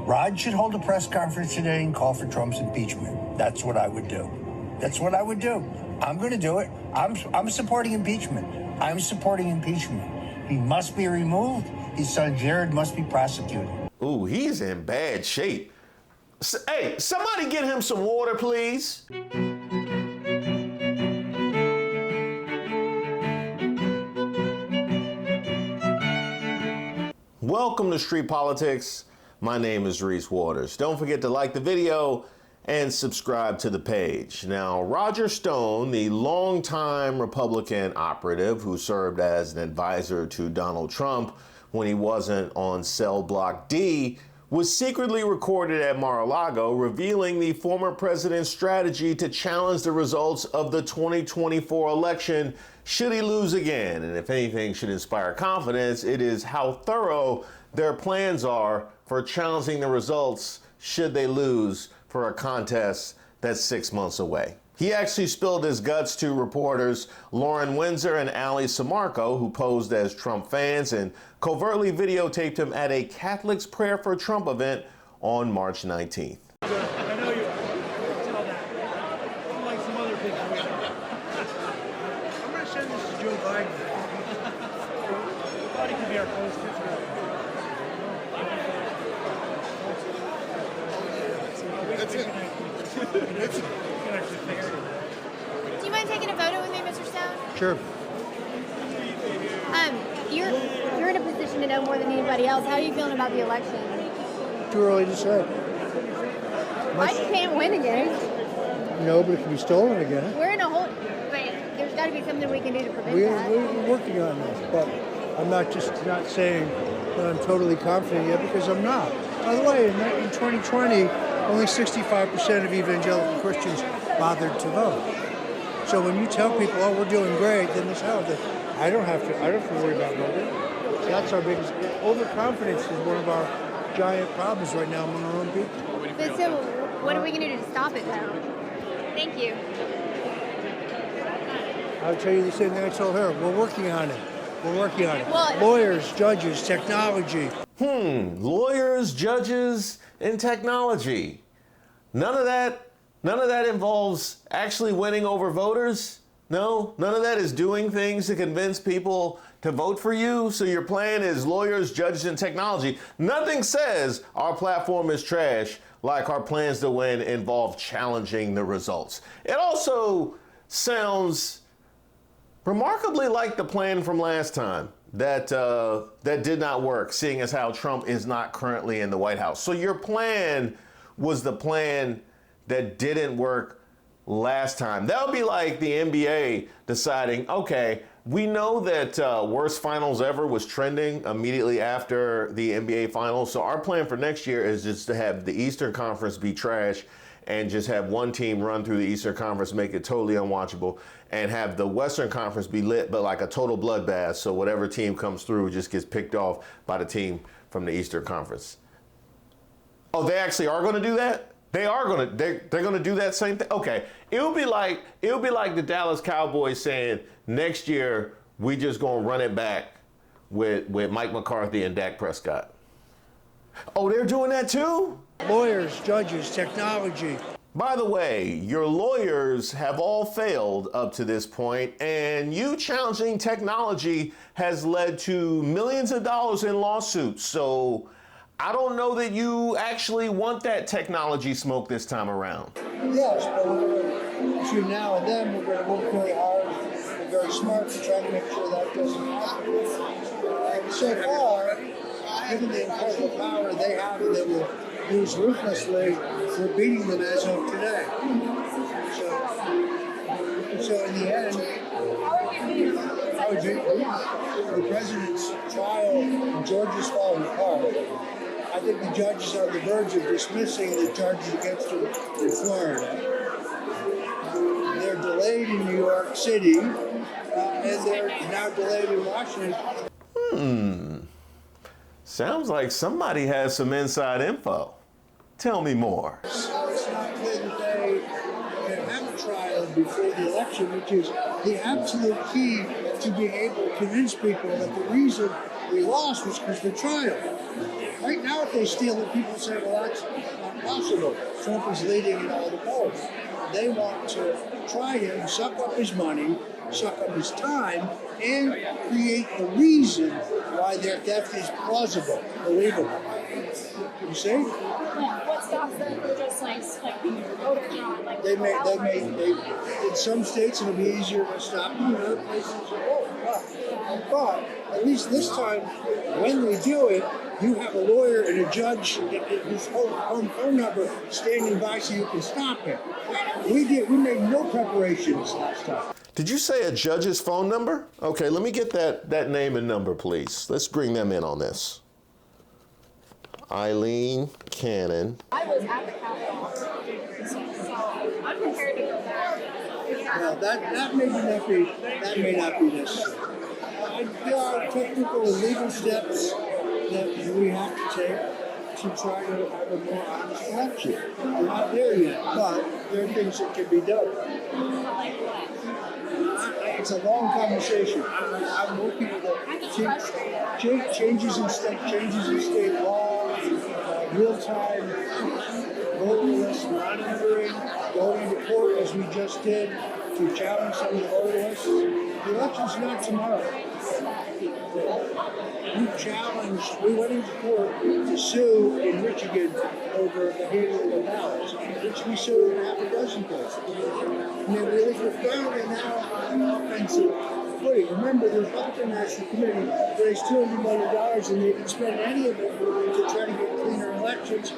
Rod should hold a press conference today and call for Trump's impeachment. That's what I would do. That's what I would do. I'm going to do it. I'm supporting impeachment. I'm supporting impeachment. He must be removed. His son Jared must be prosecuted. Ooh, he's in bad shape. Hey, somebody get him some water, please. Welcome to Street Politics. My name is Reese Waters. Don't forget to like the video and subscribe to the page. Now, Roger Stone, the longtime Republican operative who served as an advisor to Donald Trump when he wasn't on Cell Block D, was secretly recorded at Mar-a-Lago revealing the former president's strategy to challenge the results of the 2024 election should he lose again. And if anything should inspire confidence, it is how thorough their plans are for challenging the results should they lose for a contest that's 6 months away. He actually spilled his guts to reporters Lauren Windsor and Ali Samarco, who posed as Trump fans and covertly videotaped him at a Catholic's Prayer for Trump event on March 19th. I know you tell that. Unlike some other people. I'm going to send this to Joe Biden. I thought he could be our post. That's it. Do you mind taking a photo with me, Mr. Stone? Sure. You're in a position to know more than anybody else. How are you feeling about the election? Too early to say. Biden can't win again. No, but it can be stolen again. We're in a whole. Wait, there's got to be something we can do to prevent that. We're working on this, but I'm not saying that I'm totally confident yet because I'm not. By the way, in 2020, only 65% of evangelical Christians bothered to vote. So when you tell people, "Oh, we're doing great," then this happens. I don't have to worry about voting. That's our biggest. Overconfidence is one of our giant problems right now among our own people. But so, what are we going to do to stop it now? Thank you. I'll tell you the same thing I told her. We're working on it. Well, lawyers, judges, technology. Lawyers, judges, and technology. None of that involves actually winning over voters. No, none of that is doing things to convince people to vote for you. So your plan is lawyers, judges, and technology. Nothing says our platform is trash like our plans to win involve challenging the results. It also sounds remarkably like the plan from last time that did not work, seeing as how Trump is not currently in the White House. So your plan was the plan that didn't work last time. That would be like the NBA deciding, okay, we know that worst finals ever was trending immediately after the NBA finals. So our plan for next year is just to have the Eastern Conference be trash and just have one team run through the Eastern Conference, make it totally unwatchable, and have the Western Conference be lit, but like a total bloodbath. So whatever team comes through just gets picked off by the team from the Eastern Conference. Oh, they actually are going to do that? They're going to do that same thing. Okay, it would be like the Dallas Cowboys saying next year we just going to run it back with Mike McCarthy and Dak Prescott. Oh, they're doing that too? Lawyers, judges, technology. By the way, your lawyers have all failed up to this point, and you challenging technology has led to millions of dollars in lawsuits. So I don't know that you actually want that technology smoke this time around. Yes, but between now and then, we're going to work very hard and very smart to try to make sure that doesn't happen. And so far, given the incredible power they have and they will use ruthlessly, we're beating them as of today. So in the end, I would be the president's trial in Georgia's falling apart. I think the judges are on the verge of dismissing the charges against him in Florida. They're delayed in New York City, and they're now delayed in Washington. Sounds like somebody has some inside info. Tell me more. So it's not clear that they can have a trial before the election, which is the absolute key to being able to convince people that the reason we lost was because of the trial. Right now, if they steal it, people say, well, that's not possible. Trump is leading in all the polls. They want to try him, suck up his money, suck up his time, and create a reason why their theft is plausible, believable. You see? Yeah, what stops them from just like voter fraud? Like They in some states it'll be easier to stop them, in other places it won't. But at least this time, when they do it, you have a lawyer and a judge whose home phone number standing by so you can stop him. We made no preparations last time. Did you say a judge's phone number? Okay, let me get that name and number, please. Let's bring them in on this. Eileen Cannon. I was at the Capitol, so I'm prepared to go back. Well, that may not be necessary. There are technical and legal steps that we have to take to try to have a more honest election. We're not there yet, but there are things that can be done. It's a long conversation. I'm working with changes in state law, real-time voter list monitoring, going to court as we just did to challenge some of the voter lists. The election's not tomorrow. We went into court to sue in Michigan over the handling of ballots, which we sued in half a dozen places. And they really were finally now on offensive footing. Remember, the Republican National Committee raised $200 million and they didn't spend any of it to try to get cleaner elections. Or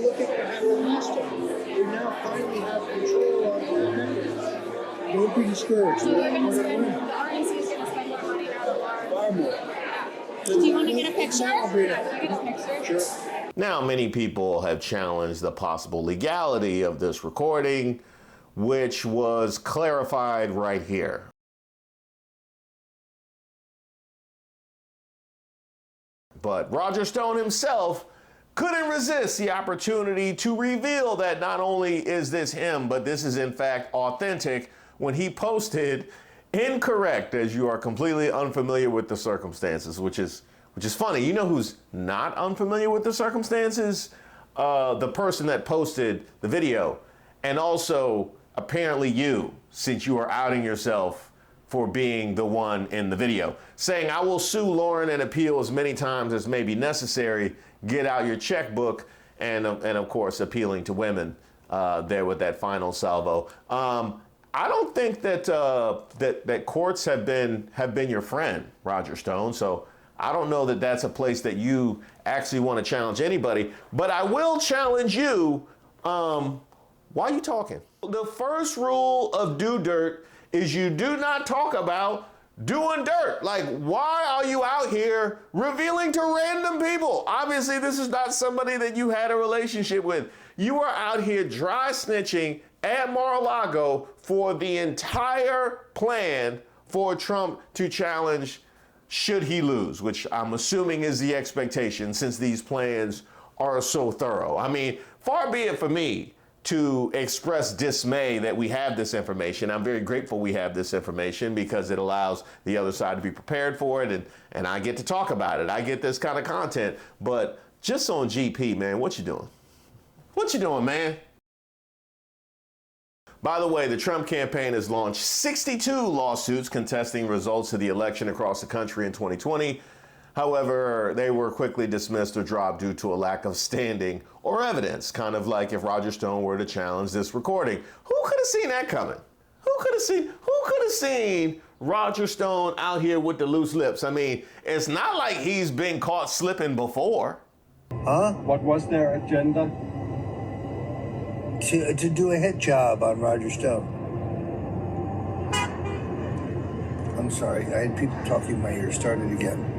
look at what happened last time. We now finally have control of that mechanism. Don't be discouraged. So they're going to spend, the RNC is going to spend more money now than far more. Do you want to get a picture? I'll be Can I get a picture? Sure. Now, many people have challenged the possible legality of this recording, which was clarified right here. But Roger Stone himself couldn't resist the opportunity to reveal that not only is this him, but this is in fact authentic when he posted incorrect, as you are completely unfamiliar with the circumstances, which is funny. You know who's not unfamiliar with the circumstances? The person that posted the video, and also apparently you, since you are outing yourself for being the one in the video, saying, I will sue Lauren and appeal as many times as may be necessary, get out your checkbook, and of course appealing to women there with that final salvo. I don't think that that courts have been your friend, Roger Stone. So I don't know that that's a place that you actually want to challenge anybody. But I will challenge you. Why are you talking? The first rule of Do Dirt is you do not talk about doing dirt. Like, why are you out here revealing to random people? Obviously, this is not somebody that you had a relationship with. You are out here dry snitching at Mar-a-Lago for the entire plan for Trump to challenge should he lose, which I'm assuming is the expectation since these plans are so thorough. I mean, far be it for me to express dismay that we have this information. I'm very grateful we have this information because it allows the other side to be prepared for it, and I get to talk about it. I get this kind of content. But just on GP, man, what you doing? What you doing, man? By the way, the Trump campaign has launched 62 lawsuits contesting results of the election across the country in 2020. However, they were quickly dismissed or dropped due to a lack of standing or evidence, kind of like if Roger Stone were to challenge this recording. Who could have seen that coming? Who could have seen Roger Stone out here with the loose lips? I mean, it's not like he's been caught slipping before. Huh? What was their agenda? To do a hit job on Roger Stone. I'm sorry, I had people talking in my ear. Start it again.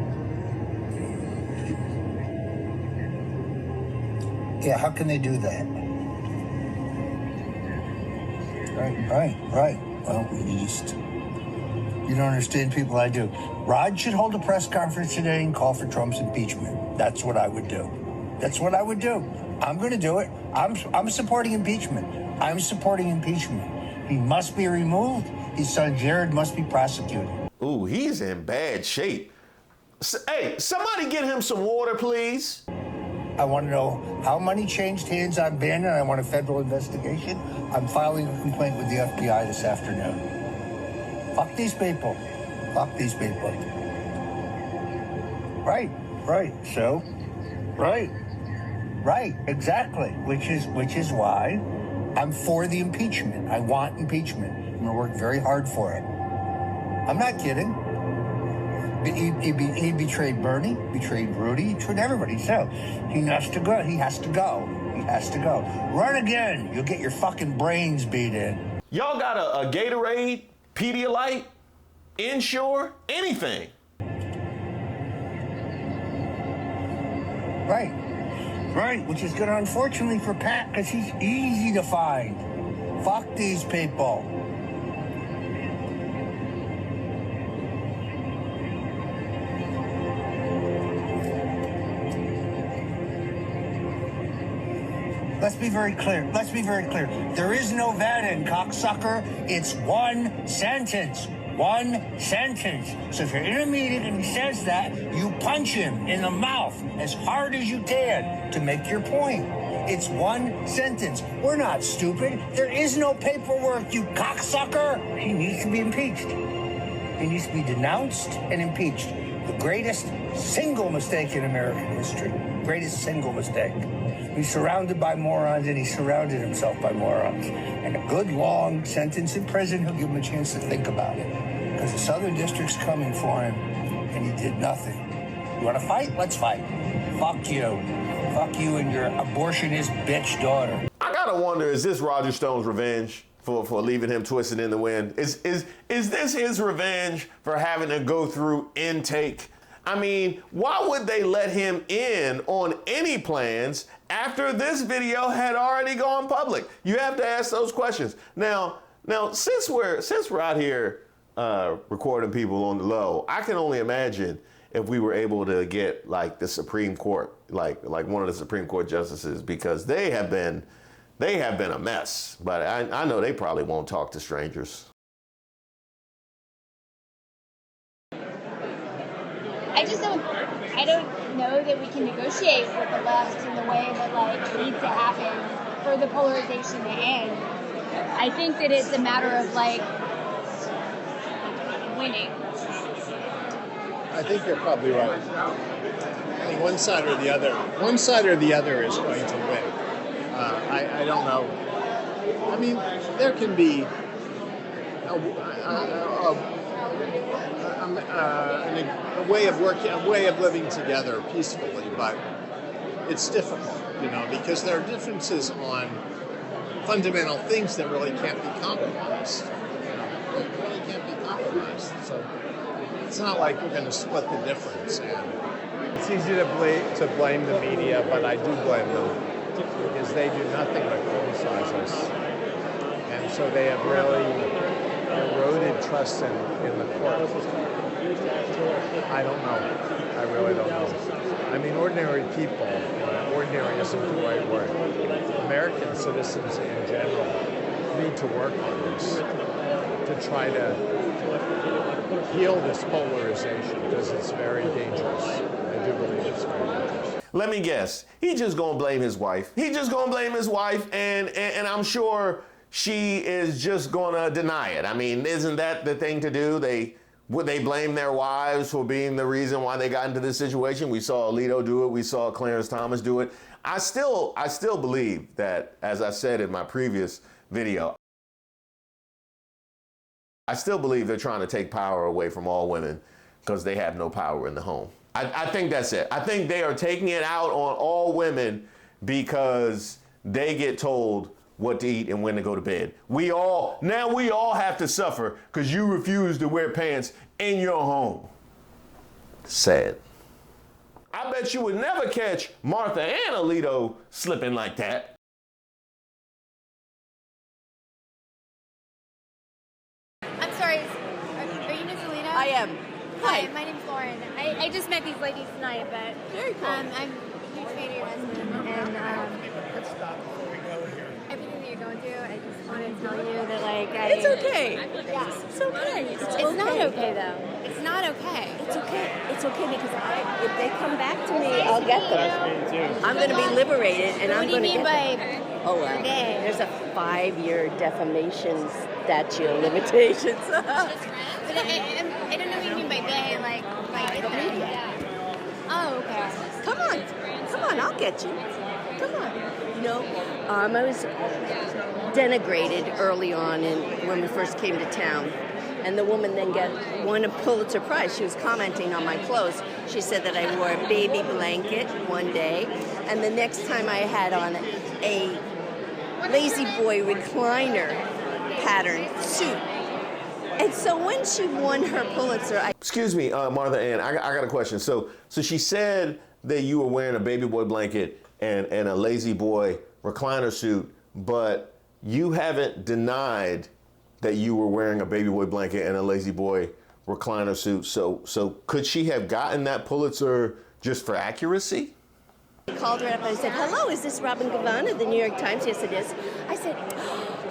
Yeah, how can they do that? Right. Well, you don't understand people. I do. Rod should hold a press conference today and call for Trump's impeachment. That's what I would do. I'm going to do it. I'm supporting impeachment. He must be removed. His son Jared must be prosecuted. Ooh, he's in bad shape. Hey, somebody get him some water, please. I want to know how money changed hands on Bannon. I want a federal investigation. I'm filing a complaint with the FBI this afternoon. Fuck these people. Fuck these people. Right. So, right, exactly. Which is why I'm for the impeachment. I want impeachment. I'm going to work very hard for it. I'm not kidding. He betrayed Bernie, betrayed Rudy, he betrayed everybody. So he has to go. He has to go. Run again. You'll get your fucking brains beat in. Y'all got a Gatorade, Pedialyte, Ensure, anything. Right, which is good, unfortunately, for Pat, because he's easy to find. Fuck these people. Let's be very clear. There is no Bannon, cocksucker. It's one sentence. So if you're in a meeting and he says that, you punch him in the mouth as hard as you can to make your point. It's one sentence. We're not stupid. There is no paperwork, you cocksucker. He needs to be impeached. He needs to be denounced and impeached. The greatest single mistake in American history. Greatest single mistake. He's surrounded by morons, and he surrounded himself by morons. And a good long sentence in prison, he'll give him a chance to think about it. Because the Southern District's coming for him, and he did nothing. You want to fight? Let's fight. Fuck you. Fuck you and your abortionist bitch daughter. I gotta wonder, is this Roger Stone's revenge for leaving him twisted in the wind? Is this his revenge for having to go through intake? I mean, why would they let him in on any plans after this video had already gone public? You have to ask those questions. Now, since we're out here recording people on the low, I can only imagine if we were able to get like the Supreme Court, like one of the Supreme Court justices, because they have been a mess. But I know they probably won't talk to strangers. I don't know that we can negotiate with the left in the way that needs to happen for the polarization to end. I think that it's a matter of winning. I think you're probably right. I think one side or the other is going to win. I don't know. I mean, there can be a way of working, a way of living together peacefully, but it's difficult, because there are differences on fundamental things that really can't be compromised. They really can't be compromised. So it's not like we're going to split the difference. And it's easy to blame the media, but I do blame them because they do nothing but criticize us, and so they have really eroded trust in the court. I don't know. I really don't know. I mean, ordinary people, ordinary isn't the right word. American citizens in general need to work on this to try to heal this polarization because it's very dangerous. I do believe it's very dangerous. Let me guess. He's just gonna blame his wife. And I'm sure she is just gonna deny it. I mean, isn't that the thing to do? Would they blame their wives for being the reason why they got into this situation? We saw Alito do it. We saw Clarence Thomas do it. I still believe that, as I said in my previous video, I still believe they're trying to take power away from all women because they have no power in the home. I think that's it. I think they are taking it out on all women because they get told what to eat and when to go to bed. We all have to suffer because you refuse to wear pants in your home. Sad. I bet you would never catch Martha and Alito slipping like that. I'm sorry, are you Miss Alina? I am. Hi, my name's Lauren. I just met these ladies tonight, but Very cool. I'm a huge fan of your husband, and Let's stop before we go here. everything that you're going through, I just want to tell you that okay. It's okay. Yeah. It's okay. It's not okay though. It's not okay. It's okay. It's okay because if they come back to me, I'll get them. I'm going to be liberated, and I'm going to get them. What do you mean by Oh, well, they? there's a 5-year defamation statute of limitations. But I don't know what you mean by they, like The media. Oh, okay. Come on, I'll get you. Come on. You know, I was denigrated early on when we first came to town. And the woman then won a Pulitzer Prize. She was commenting on my clothes. She said that I wore a baby blanket one day, and the next time I had on a Lazy Boy recliner pattern suit. And so when she won her Pulitzer, Excuse me, Martha Ann, I got a question. So she said that you were wearing a baby boy blanket and a Lazy Boy recliner suit, but you haven't denied that you were wearing a baby boy blanket and a Lazy Boy recliner suit. So could she have gotten that Pulitzer just for accuracy? I called her up and I said, "Hello, is this Robin Gavin of the New York Times?" "Yes, it is." I said,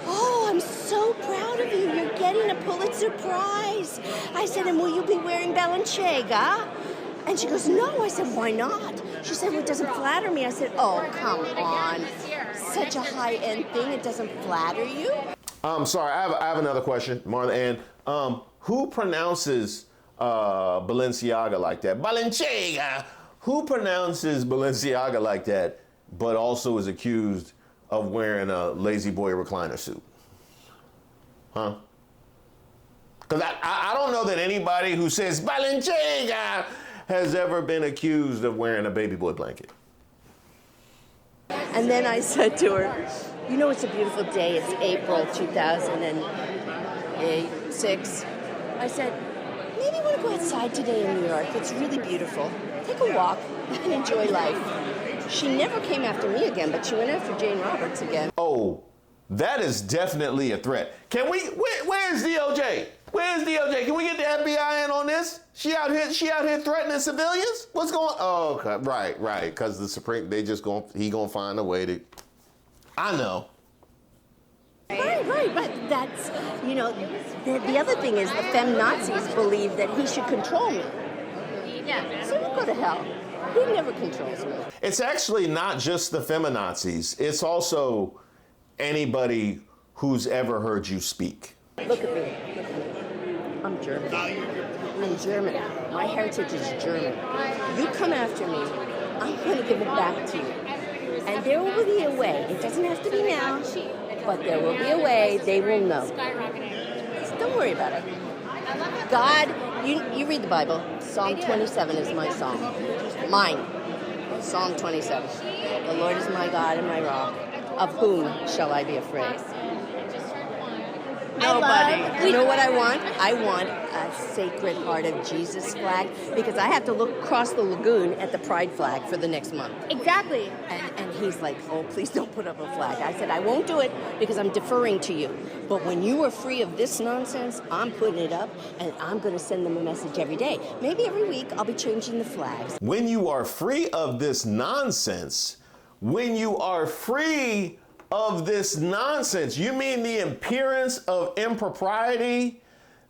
"Oh, I'm so proud of you. You're getting a Pulitzer Prize." I said, "And will you be wearing Balenciaga?" And she goes, "No." I said, "Why not?" She said, "Well, it doesn't flatter me." I said, "Oh, come on. Such a high-end thing, it doesn't flatter you?" Sorry, I have another question, Martha Ann. Who pronounces Balenciaga like that? Balenciaga! Who pronounces Balenciaga like that, but also is accused of wearing a Lazy Boy recliner suit? Huh? Because I don't know that anybody who says Balenciaga has ever been accused of wearing a baby boy blanket. And then I said to her, "You know, it's a beautiful day. It's April 2006. I said, "Maybe you want to go outside today in New York. It's really beautiful. Take a walk and enjoy life." She never came after me again, but she went after Jane Roberts again. Oh, that is definitely a threat. Can we? Where's DOJ? Where's DOJ? Can we get the FBI in on this? She out here threatening civilians? What's going? Oh, okay. Right. Because the Supreme, he gonna find a way to. I know. Right. But that's, you know, the other thing is the fem-Nazis believe that he should control me. Yeah. So you go to hell. He never controls me. It's actually not just the feminazis. It's also anybody who's ever heard you speak. Look at me. I'm German. I'm German. My heritage is German. You come after me, I'm going to give it back to you. And there will be a way. It doesn't have to be now, but there will be a way. They will know. So don't worry about it. God, you read the Bible. Psalm 27 is my song. Mine. Psalm 27. The Lord is my God and my rock. Of whom shall I be afraid? Nobody. You know what I want? I want a Sacred Heart of Jesus flag because I have to look across the lagoon at the Pride flag for the next month. Exactly. And he's like, "Oh, please don't put up a flag." I said, "I won't do it because I'm deferring to you. But when you are free of this nonsense, I'm putting it up and I'm going to send them a message every day. Maybe every week I'll be changing the flags." When you are free of this nonsense, you mean the appearance of impropriety,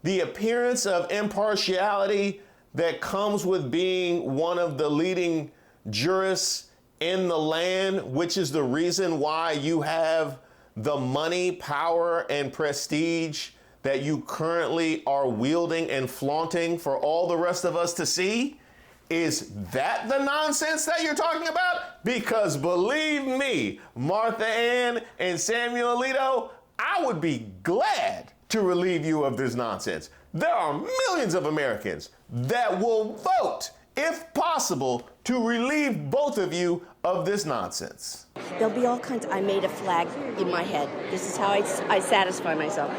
the appearance of impartiality that comes with being one of the leading jurists in the land, which is the reason why you have the money, power, and prestige that you currently are wielding and flaunting for all the rest of us to see? Is that the nonsense that you're talking about? Because believe me, Martha Ann and Samuel Alito, I would be glad to relieve you of this nonsense. There are millions of Americans that will vote, if possible, to relieve both of you of this nonsense. There'll be all kinds. I made a flag in my head. This is how I satisfy myself.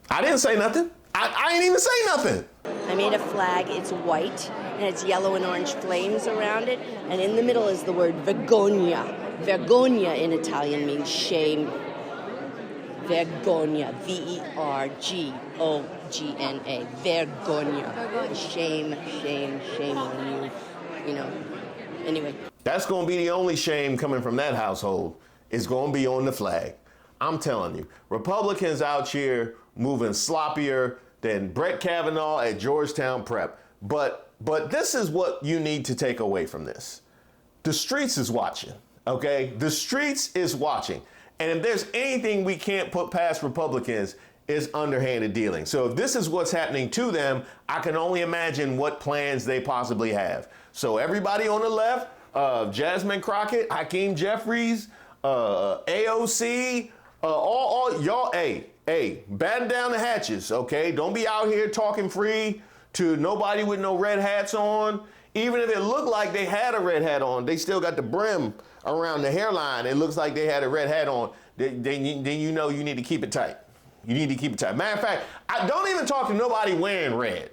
I didn't say nothing. I ain't even say nothing. I made a flag. It's white, and it's yellow and orange flames around it. And in the middle is the word vergogna. Vergogna in Italian means shame. Vergogna. Vergogna. Vergogna. Shame on you. You know. Anyway. That's going to be the only shame coming from that household, is going to be on the flag. I'm telling you, Republicans out here moving sloppier than Brett Kavanaugh at Georgetown Prep. But this is what you need to take away from this. The streets is watching, okay? The streets is watching. And if there's anything we can't put past Republicans, is underhanded dealing. So if this is what's happening to them, I can only imagine what plans they possibly have. So everybody on the left, Jasmine Crockett, Hakeem Jeffries, AOC, all y'all, hey, batten down the hatches, okay? Don't be out here talking free to nobody with no red hats on. Even if it looked like they had a red hat on, they still got the brim around the hairline. It looks like they had a red hat on. Then you know you need to keep it tight. You need to keep it tight. Matter of fact, I don't even talk to nobody wearing red.